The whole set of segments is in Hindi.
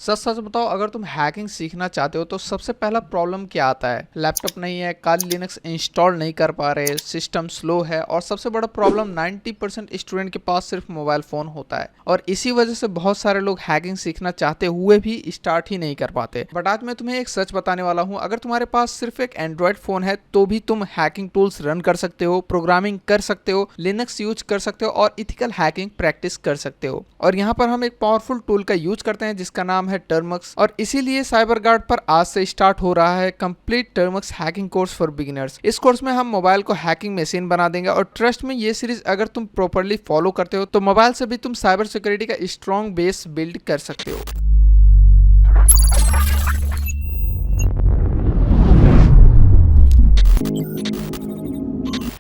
सच सच बताओ, अगर तुम हैकिंग सीखना चाहते हो तो सबसे पहला प्रॉब्लम क्या आता है? लैपटॉप नहीं है, काली लिनक्स इंस्टॉल नहीं कर पा रहे, सिस्टम स्लो है, और सबसे बड़ा प्रॉब्लम 90% स्टूडेंट के पास सिर्फ मोबाइल फोन होता है। और इसी वजह से बहुत सारे लोग हैकिंग सीखना चाहते हुए भी स्टार्ट ही नहीं कर पाते। बट आज मैं तुम्हें एक सच बताने वाला हूँ, अगर तुम्हारे पास सिर्फ एक एंड्रॉयड फोन है तो भी तुम हैकिंग टूल्स रन कर सकते हो, प्रोग्रामिंग कर सकते हो, लिनक्स यूज कर सकते हो और इथिकल हैकिंग प्रैक्टिस कर सकते हो। और यहाँ पर हम एक पावरफुल टूल का यूज करते हैं जिसका नाम है टर्मक्स, और इसीलिए साइबर गार्ड पर आज से स्टार्ट हो रहा है complete Termux hacking course for beginners. इस कोर्स में हम मोबाइल को हैकिंग मशीन बना देंगे, और ट्रस्ट में ये सीरीज अगर तुम प्रॉपरली फॉलो करते हो तो मोबाइल से भी तुम साइबर सिक्योरिटी का स्ट्रॉन्ग बेस बिल्ड कर सकते हो।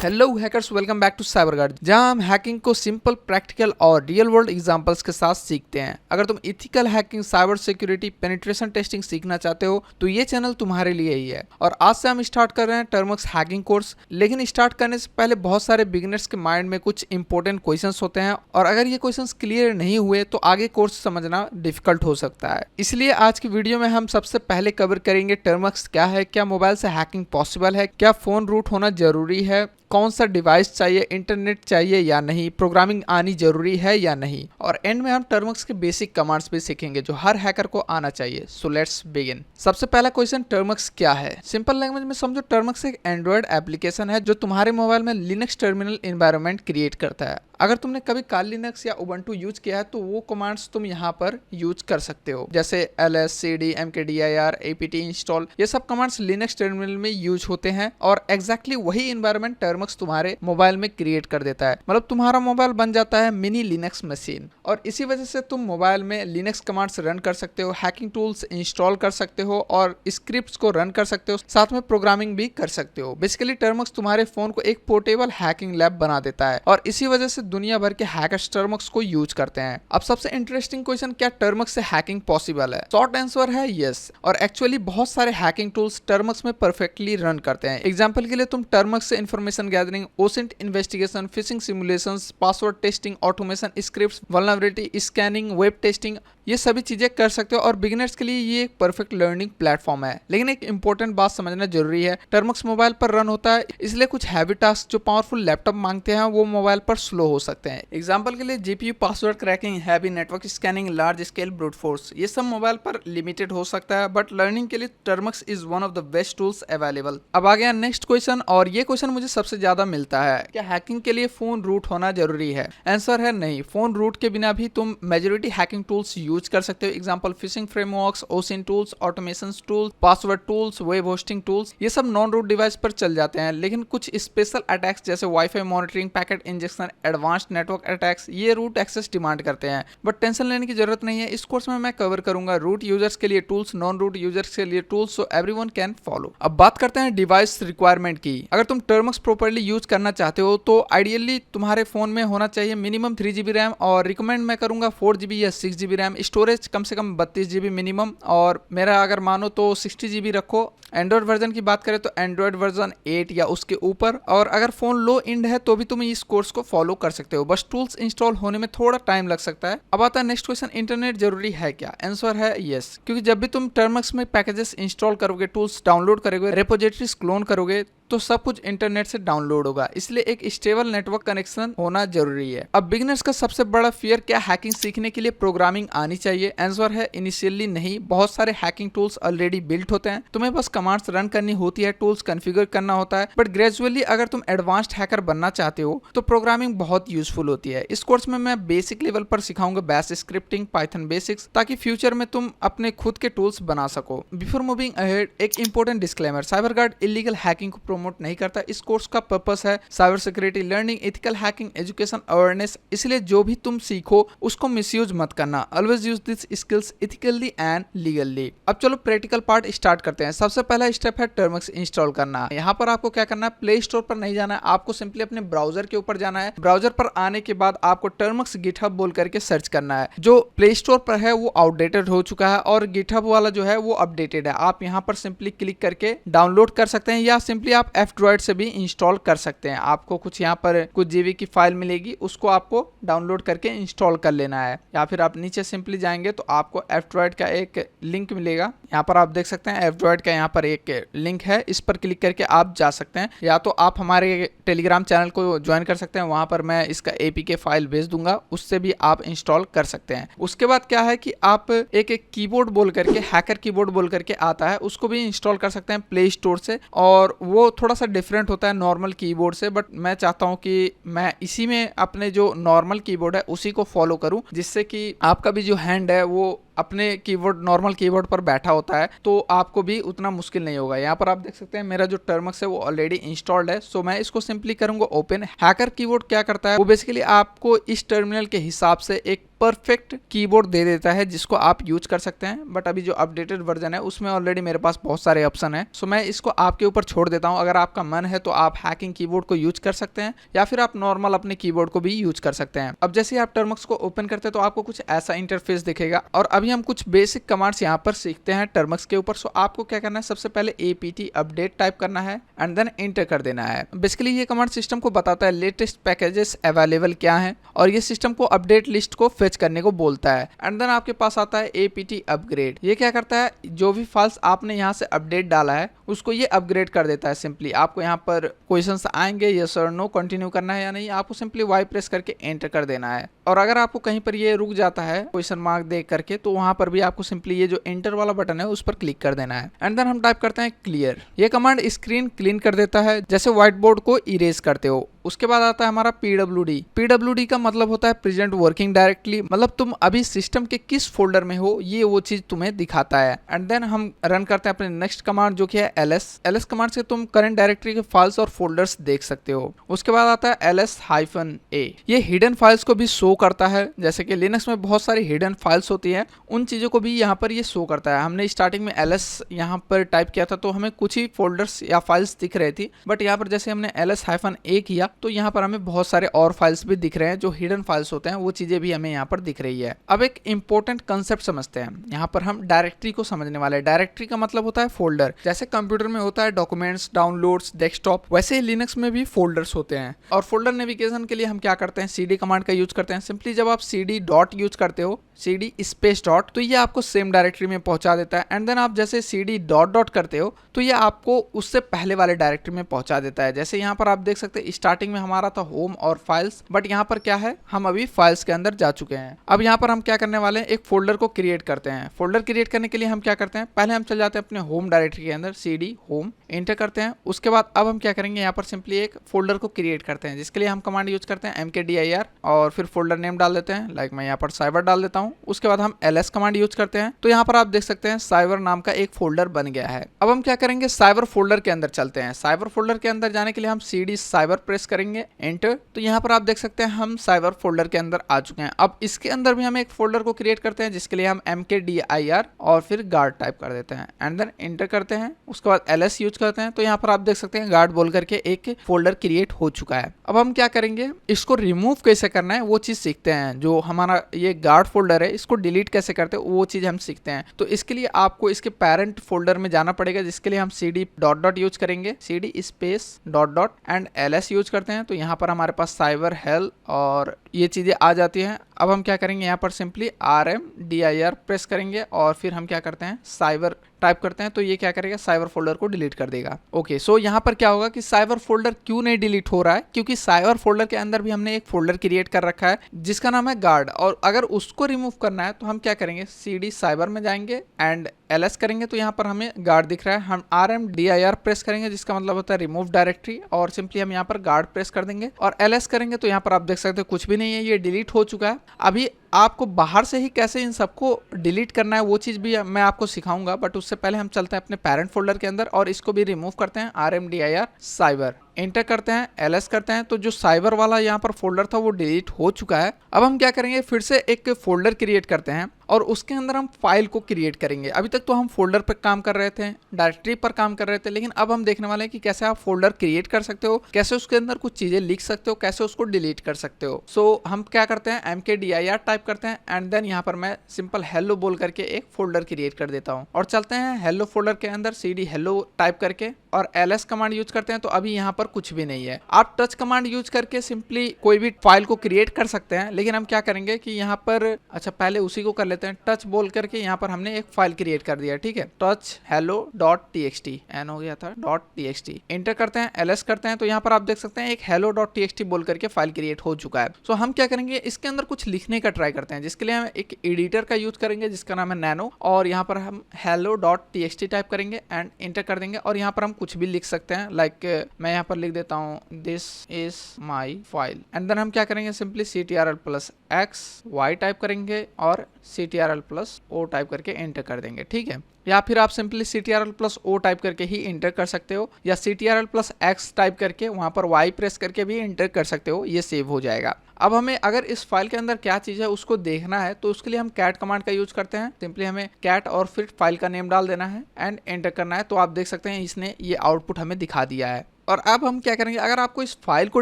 Hello hackers, welcome back to Cyber Guard, जहां हम हैकिंग को सिंपल, प्रैक्टिकल और रियल वर्ल्ड एग्जांपल्स के साथ सीखते हैं। अगर तुम ethical hacking, cyber security, penetration testing सीखना चाहते हो तो ये चैनल तुम्हारे लिए ही है। और आज से हम स्टार्ट कर रहे हैं टर्मक्स हैकिंग कोर्स। लेकिन स्टार्ट करने से पहले बहुत सारे बिगिनर्स के माइंड में कुछ इंपॉर्टेंट क्वेश्चंस होते हैं, और अगर ये क्वेश्चंस क्लियर नहीं हुए तो आगे कोर्स समझना डिफिकल्ट हो सकता है। इसलिए आज की वीडियो में हम सबसे पहले कवर करेंगे टर्मक्स क्या है, क्या मोबाइल से हैकिंग पॉसिबल है, क्या फोन रूट होना जरूरी है, कौन सा डिवाइस चाहिए, इंटरनेट चाहिए या नहीं, प्रोग्रामिंग आनी जरूरी है या नहीं, और एंड में हम टर्मक्स के बेसिक कमांड्स भी सीखेंगे जो हर हैकर को आना चाहिए। So let's begin. सबसे पहला क्वेश्चन, टर्मक्स क्या है? सिंपल लैंग्वेज में समझो, टर्मक्स एक एंड्रॉयड एप्लीकेशन है जो तुम्हारे मोबाइल में लिनक्स टर्मिनल एनवायरनमेंट क्रिएट करता है। अगर तुमने कभी काली लिनक्स या उबंटू यूज किया है तो वो कमांड्स तुम यहाँ पर यूज कर सकते हो, जैसे ls cd mkdir apt install. ये सब कमांड्स लिनक्स टर्मिनल में यूज होते हैं, और एग्जैक्टली वही एनवायरनमेंट टर्मक्स तुम्हारे मोबाइल में क्रिएट कर देता है। मतलब तुम्हारा मोबाइल बन जाता है मिनी लिनक्स मशीन, और इसी वजह से तुम मोबाइल में लिनक्स कमांड्स रन कर सकते हो, हैकिंग टूल्स इंस्टॉल कर सकते हो, और स्क्रिप्ट्स को रन कर सकते हो, साथ में प्रोग्रामिंग भी कर सकते हो। बेसिकली टर्मक्स तुम्हारे फोन को एक पोर्टेबल हैकिंग लैब बना देता है, और इसी वजह से दुनिया भर के हैकर्स टर्मक्स को यूज करते हैं। अब सबसे इंटरेस्टिंग क्वेश्चन, क्या टर्मक्स से हैकिंग पॉसिबल है? शॉर्ट आंसर है यस, और एक्चुअली बहुत सारे हैकिंग टूल्स टर्मक्स में परफेक्टली रन करते हैं। एग्जांपल के लिए तुम टर्मक्स से information gathering, OSINT investigation, fishing simulations, password testing, automation, scripts, vulnerability scanning, web testing, ये सभी चीजें कर सकते हो। और बिगिनर्स के लिए ये एक परफेक्ट लर्निंग प्लेटफॉर्म है। लेकिन एक इंपॉर्टेंट बात समझना जरूरी है, टर्मक्स मोबाइल पर रन होता है, इसलिए कुछ हैवी टास्क जो पावरफुल लैपटॉप मांगते हैं वो मोबाइल पर स्लो हो सकते हैं। एग्जाम्पल के लिए GPU password cracking, heavy network scanning, large scale brute force, ये सब मोबाइल पर लिमिटेड हो सकता है, बट लर्निंग के लिए Termux is one of the best tools available. अब आ गया नेक्स्ट क्वेश्चन, और ये क्वेश्चन मुझे सबसे ज्यादा मिलता है, क्या हैकिंग के लिए फोन रूट होना जरूरी है? आंसर है नहीं, फोन रूट के बिना भी तुम मेजॉरिटी हैकिंग टूल्स यूज कर सकते हो। Example phishing frameworks, OSINT tools, automation tools, password tools, web hosting tools, ये सब नॉन रूट डिवाइस पर चल जाते हैं। लेकिन कुछ स्पेशल अटैक्स जैसे wifi monitoring, packet injection, advanced network attacks, ये रूट एक्सेस डिमांड करते हैं, बट टेंशन लेने की जरूरत नहीं है। इस कोर्स में मैं कवर करूंगा रूट यूजर्स के लिए टूल्स, नॉन रूट यूजर्स के लिए tools, so everyone can follow. अब बात करते हैं डिवाइस रिक्वायरमेंट की। अगर तुम टर्मक्स प्रॉपर्ली यूज करना चाहते हो तो आइडियली तुम्हारे फोन में होना चाहिए मिनिमम 3GB रैम, और रिकमेंड मैं करूंगा 4GB या 6GB रैम, स्टोरेज कम से कम 32GB मिनिमम, और मेरा अगर मानो तो 60GB रखो। एंड्रॉइड वर्जन की बात करें तो एंड्रॉइड वर्जन 8 या उसके ऊपर, और अगर फोन लो इंड है तो भी तुम इस कोर्स को फॉलो कर सकते हो, बस टूल्स इंस्टॉल होने में थोड़ा टाइम लग सकता है। अब आता है नेक्स्ट क्वेश्चन, इंटरनेट जरूरी है क्या? आंसर है यस, क्योंकि जब भी तुम टर्मक्स में पैकेजेस इंस्टॉल करोगे, टूल्स डाउनलोड करोगे, रेपोजिटरीज क्लोन करोगे, तो सब कुछ इंटरनेट से डाउनलोड होगा, इसलिए एक स्टेबल नेटवर्क कनेक्शन होना जरूरी है। अब बिगिनर्स का सबसे बड़ा फियर, क्या हैकिंग सीखने के लिए प्रोग्रामिंग आनी चाहिए? आंसर है इनिशियली नहीं, बहुत सारे हैकिंग टूल्स ऑलरेडी बिल्ट होते हैं, तुम्हें बस कमांड्स रन करनी होती है, टूल्स कॉन्फ़िगर करना होता है। बट ग्रेजुअली अगर तुम एडवांस्ड हैकर बनना चाहते हो तो प्रोग्रामिंग बहुत यूजफुल होती है। इस कोर्स में मैं बेसिक लेवल पर सिखाऊंगा बैश स्क्रिप्टिंग, पाइथन बेसिक्स, ताकि फ्यूचर में तुम अपने खुद के टूल्स बना सको। बिफोर मूविंग अहेड, एक important disclaimer, cyber guard illegal hacking को प्रमोट नहीं करता। इस कोर्स का पर्पस है cyber security learning, ethical hacking, education, awareness, इसलिए जो भी तुम सीखो उसको मिसयूज मत करना। Always use this skills ethically and legally. अब चलो प्रैक्टिकल पार्ट स्टार्ट करते हैं। सबसे पहला स्टेप है टर्मक्स इंस्टॉल करना। यहाँ पर आपको क्या करना है, प्ले स्टोर पर नहीं जाना है, आपको सिंपली अपने ब्राउजर के ऊपर जाना है। ब्राउजर पर आने के बाद आपको टर्मक्स गिटहब बोल करके सर्च करना है। जो प्ले स्टोर पर है वो आउटडेटेड हो चुका है, और गिटहब वाला जो है वो अपडेटेड है। आप यहाँ पर सिंपली क्लिक करके डाउनलोड कर सकते हैं, या सिंपली आप आप F-Droid से भी इंस्टॉल कर सकते हैं। आपको कुछ यहाँ पर कुछ जीबी की फाइल मिलेगी, उसको आपको डाउनलोड करके इंस्टॉल कर लेना है, या फिर आप नीचे सिंपली जाएंगे तो आपको F-Droid का एक लिंक मिलेगा। यहाँ पर आप देख सकते हैं F-Droid का यहाँ पर एक लिंक है, इस पर क्लिक करके आप जा सकते हैं, या तो आप हमारे टेलीग्राम चैनल को ज्वाइन कर सकते हैं, वहां पर मैं इसका APK फाइल भेज दूंगा, उससे भी आप इंस्टॉल कर सकते हैं। उसके बाद क्या है कि आप एक कीबोर्ड बोल करके, हैकर कीबोर्ड बोल करके आता है, उसको भी इंस्टॉल कर सकते हैं प्ले स्टोर से, और वो थोड़ा सा डिफरेंट होता है नॉर्मल कीबोर्ड से, बट मैं चाहता हूं कि मैं इसी में अपने जो नॉर्मल कीबोर्ड है उसी को फॉलो करूं, जिससे कि आपका भी जो हैंड है वो अपने कीबोर्ड नॉर्मल कीबोर्ड पर बैठा होता है, तो आपको भी उतना मुश्किल नहीं होगा। यहाँ पर आप देख सकते हैं मेरा जो टर्मक्स है वो ऑलरेडी इंस्टॉल्ड है, सो मैं इसको सिंपली करूंगा ओपन। हैकर कीबोर्ड क्या करता है, वो बेसिकली आपको इस टर्मिनल के हिसाब से एक परफेक्ट कीबोर्ड दे देता है जिसको आप यूज कर सकते हैं, बट अभी जो अपडेटेड वर्जन है उसमें ऑलरेडी मेरे पास बहुत सारे ऑप्शन है, सो मैं इसको आपके ऊपर छोड़ देता हूं। अगर आपका मन है तो आप हैकिंग कीबोर्ड को यूज कर सकते हैं, या फिर आप नॉर्मल अपने कीबोर्ड को भी यूज कर सकते हैं। अब जैसे आप टर्मक्स को ओपन करते हैं तो आपको कुछ ऐसा इंटरफेस दिखेगा, और अभी हम कुछ बेसिक कमांड्स यहाँ पर सीखते हैं टर्मक्स के ऊपर। सो आपको क्या करना है, सबसे पहले apt अपडेट टाइप करना है एंड देन एंटर कर देना है। बेसिकली ये कमांड सिस्टम को बताता है लेटेस्ट पैकेजेस अवेलेबल क्या है, और ये सिस्टम को अपडेट लिस्ट को फेच करने को बोलता है। एंड देन आपके पास आता है apt अपग्रेड। ये क्या करता है, जो भी फाइल्स आपने यहाँ से अपडेट डाला है उसको ये अपग्रेड कर देता है। सिंपली आपको यहाँ पर क्वेश्चंस आएंगे, यस और नो, कंटिन्यू करना है या नहीं, आपको सिंपली वाई प्रेस करके एंटर कर देना है। और अगर आपको कहीं पर ये रुक जाता है क्वेश्चन मार्क देख करके, तो वहां पर भी आपको सिंपली ये जो एंटर वाला बटन है उस पर क्लिक कर देना है। एंड देन हम टाइप करते हैं क्लियर। ये कमांड स्क्रीन क्लीन कर देता है, जैसे व्हाइट बोर्ड को इरेज करते हो। उसके बाद आता है हमारा PWD का मतलब होता है प्रेजेंट वर्किंग डायरेक्टली, मतलब तुम अभी सिस्टम के किस फोल्डर में हो ये वो चीज तुम्हें दिखाता है। एंड देन हम रन करते हैं अपने नेक्स्ट कमांड जो कि है ls कमांड से तुम करंट डायरेक्टरी के फाइल्स और फोल्डर्स देख सकते हो। उसके बाद आता है ls-a, ये हिडन फाइल्स को भी शो करता है, जैसे कि लिनक्स में बहुत सारी हिडन फाइल्स होती है, उन चीजों को भी यहाँ पर ये शो करता है। हमने स्टार्टिंग में ls यहाँ पर टाइप किया था तो हमें कुछ ही फोल्डर्स या फाइल्स दिख रही थी, बट यहाँ पर जैसे हमने ls-a किया तो यहाँ पर हमें बहुत सारे और फाइल्स भी दिख रहे हैं, जो हिडन फाइल्स होते हैं वो चीजें भी हमें यहाँ पर दिख रही है। अब एक इंपॉर्टेंट कंसेप्ट समझते हैं, यहाँ पर हम डायरेक्टरी को समझने वाले हैं। डायरेक्टरी का मतलब होता है फोल्डर, जैसे कंप्यूटर में होता है डॉक्यूमेंट्स, डाउनलोड्स, डेस्कटॉप, वैसे ही लिनक्स में भी फोल्डर्स होते हैं। और फोल्डर नेविगेशन के लिए हम क्या करते हैं, cd कमांड का यूज करते हैं। सिंपली जब आप cd डॉट यूज करते हो, cd स्पेस डॉट, तो ये आपको सेम डायरेक्टरी में पहुंचा देता है। एंड देन आप जैसे cd डॉट डॉट करते हो तो ये आपको उससे पहले वाले डायरेक्टरी में पहुंचा देता है। जैसे यहाँ पर आप देख सकते हैं स्टार्टिंग में हमारा था होम और फाइल्स, बट यहाँ पर क्या है, हम अभी फाइल्स के अंदर जा चुके हैं। अब यहाँ पर हम क्या करने वाले हैं, एक फोल्डर को क्रिएट करते हैं। फोल्डर क्रिएट करने के लिए हम क्या करते हैं, पहले हम चल जाते हैं अपने होम डायरेक्टरी के अंदर, cd होम एंटर करते हैं। उसके बाद अब हम क्या करेंगे, यहाँ पर सिंपली एक फोल्डर को क्रिएट करते हैं, जिसके लिए हम कमांड यूज करते हैं mkdir, और फिर फोल्डर नेम डाल देते हैं, लाइक मैं यहाँ पर साइबर डाल देता हूँ। उसके बाद हम ls कमांड यूज करते हैं, तो यहाँ पर आप देख सकते हैं साइबर नाम का एक फोल्डर बन गया है। अब हम क्या करेंगे, साइबर फोल्डर के अंदर चलते हैं। साइबर फोल्डर के अंदर जाने के लिए हम cd साइबर प्रेस करेंगे, एंटर, तो यहाँ पर आप देख सकते हैं हम साइबर फोल्डर के अंदर आ चुके हैं। अब इसके अंदर भी हम एक फोल्डर को क्रिएट करते हैं, जिसके लिए हम mkdir और फिर गार्ड टाइप कर देते हैं, एंड देन एंटर करते हैं। उसके बाद ls यूज करते हैं, तो यहाँ पर आप देख सकते हैं गार्ड बोल करके एक फोल्डर क्रिएट हो चुका है। अब हम क्या करेंगे, इसको रिमूव कैसे करना है वो चीज सीखते हैं। जो हमारा ये गार्ड फोल्डर है इसको डिलीट कैसे करते हैं वो चीज हम सीखते हैं। तो इसके लिए आपको इसके पेरेंट फोल्डर में जाना पड़ेगा, जिसके लिए हम cd डॉट डॉट यूज करेंगे, cd space dot dot and ls use करते हैं। तो यहाँ पर हमारे पास साइबर हेल्थ और ये चीजें आ जाती हैं। अब हम क्या करेंगे, यहाँ पर सिंपली rmdir प्रेस करेंगे और फिर हम क्या करते हैं, साइबर टाइप करते हैं, तो ये क्या करेगा, साइबर फोल्डर को डिलीट कर देगा। ओके, सो यहाँ पर क्या होगा कि साइबर फोल्डर क्यों नहीं डिलीट हो रहा है, क्योंकि साइबर फोल्डर के अंदर भी हमने एक फोल्डर क्रिएट कर रखा है जिसका नाम है गार्ड, और अगर उसको रिमूव करना है तो हम क्या करेंगे, cd साइबर में जाएंगे एंड ls करेंगे, तो यहाँ पर हमें गार्ड दिख रहा है। हम rmdir प्रेस करेंगे, जिसका मतलब होता है रिमूव डायरेक्टरी, और सिंपली हम यहाँ पर गार्ड प्रेस कर देंगे और ls करेंगे, तो यहाँ पर आप देख सकते हो कुछ भी नहीं है, ये डिलीट हो चुका है। अभी आपको बाहर से ही कैसे इन सबको डिलीट करना है वो चीज भी मैं आपको सिखाऊंगा, बट उससे पहले हम चलते हैं अपने पेरेंट फोल्डर के अंदर और इसको भी रिमूव करते हैं, rmdir साइबर एंटर करते हैं, ls करते हैं, तो जो साइबर वाला यहाँ पर फोल्डर था वो डिलीट हो चुका है। अब हम क्या करेंगे, फिर से एक फोल्डर क्रिएट करते हैं और उसके अंदर हम फाइल को क्रिएट करेंगे। अभी तक तो हम फोल्डर पर काम कर रहे थे, डायरेक्टरी पर काम कर रहे थे, लेकिन अब हम देखने वाले हैं कि कैसे आप फोल्डर क्रिएट कर सकते हो, कैसे उसके अंदर कुछ चीजें लिख सकते हो, कैसे उसको डिलीट कर सकते हो। सो हम क्या करते हैं, mkdir टाइप करते हैं एंड देन यहाँ पर मैं सिंपल हेलो बोल करके एक फोल्डर क्रिएट कर देता हूँ और चलते हैं हेलो फोल्डर के अंदर cd हेलो टाइप करके और ls कमांड यूज करते हैं। तो अभी यहाँ पर कुछ भी नहीं है। आप टच कमांड यूज करके सिंपली कोई भी फाइल को क्रिएट कर सकते हैं, लेकिन हम क्या करेंगे कि यहाँ पर अच्छा पहले उसी को कर लेते हैं। टच बोल करके यहाँ पर हमने एक फाइल क्रिएट कर दिया, ठीक है, टच हेलो डॉट txt, एन हो गया था डॉट txt। एंटर करते हैं, ls करते हैं, तो यहाँ पर आप देख सकते हैं एक हेलो डॉट txt बोल करके फाइल क्रिएट हो चुका है। सो हम क्या करेंगे, इसके अंदर कुछ लिखने का ट्राई करते हैं, जिसके लिए हम एक एडिटर का यूज करेंगे जिसका नाम है नैनो, और यहाँ पर हम हेलो डॉट txt टाइप करेंगे एंड एंटर कर देंगे और यहाँ पर हम कुछ भी लिख सकते हैं। लाइक मैं यहाँ पर लिख देता हूँ this is my file and then हम क्या करेंगे, सिंपली ctrl+x टाइप करेंगे और ctrl+o टाइप करके एंटर कर देंगे, ठीक है। या फिर आप सिंपली ctrl+o टाइप करके ही एंटर कर सकते हो, या ctrl+x टाइप करके वहां पर y प्रेस करके भी एंटर कर सकते हो, ये सेव हो जाएगा। अब हमें अगर इस फाइल के अंदर क्या चीज़ है उसको देखना है, तो उसके लिए हम कैट कमांड का यूज करते हैं। सिंपली हमें कैट और फिर फाइल का नेम डाल देना है एंड एंटर करना है। तो आप देख सकते हैं इसने ये आउटपुट हमें दिखा दिया है। और अब हम क्या करेंगे, अगर आपको इस फाइल को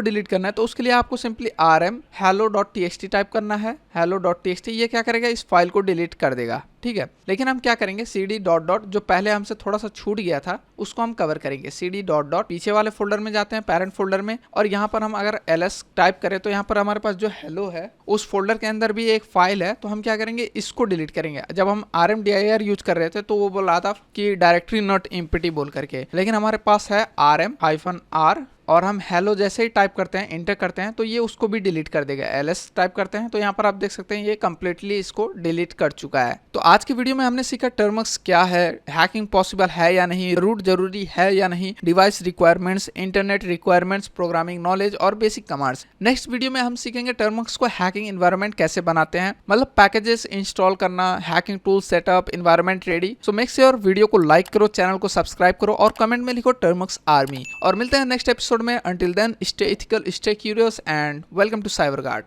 डिलीट करना है तो उसके लिए आपको सिंपली rm hello.txt टाइप करना है। hello.txt ये क्या करेगा, इस फाइल को डिलीट कर देगा, ठीक है। लेकिन हम क्या करेंगे, cd डॉट डॉट जो पहले हमसे थोड़ा सा छूट गया था उसको हम कवर करेंगे। cd डॉट डॉट पीछे वाले फोल्डर में जाते हैं, पेरेंट फोल्डर में, और यहाँ पर हम अगर ls टाइप करें तो यहाँ पर हमारे पास जो हेलो है उस फोल्डर के अंदर भी एक फाइल है। तो हम क्या करेंगे, इसको डिलीट करेंगे। जब हम rmdir यूज कर रहे थे तो वो बोल रहा था कि डायरेक्टरी नॉट एम्प्टी बोल करके, लेकिन हमारे पास है rm-r और हम हेलो जैसे ही टाइप करते हैं, एंटर करते हैं, तो ये उसको भी डिलीट कर देगा। ls टाइप करते हैं तो यहाँ पर आप देख सकते हैं ये कंप्लीटली इसको डिलीट कर चुका है। तो आज की वीडियो में हमने सीखा टर्मक्स क्या है, हैकिंग पॉसिबल है या नहीं, रूट जरूरी है या नहीं, device requirements, internet requirements, programming knowledge और बेसिक कमांड्स। नेक्स्ट वीडियो में हम सीखेंगे टर्मक्स को हैकिंग एनवायरनमेंट कैसे बनाते हैं, मतलब पैकेजेस इंस्टॉल करना, hacking tool setup, environment ready. So make sure video को लाइक करो, चैनल को सब्सक्राइब करो और कमेंट में लिखो टर्मक्स आर्मी। और मिलते हैं नेक्स्ट एपिसोड में। Until then, stay ethical, stay curious, and welcome to CyberGuard.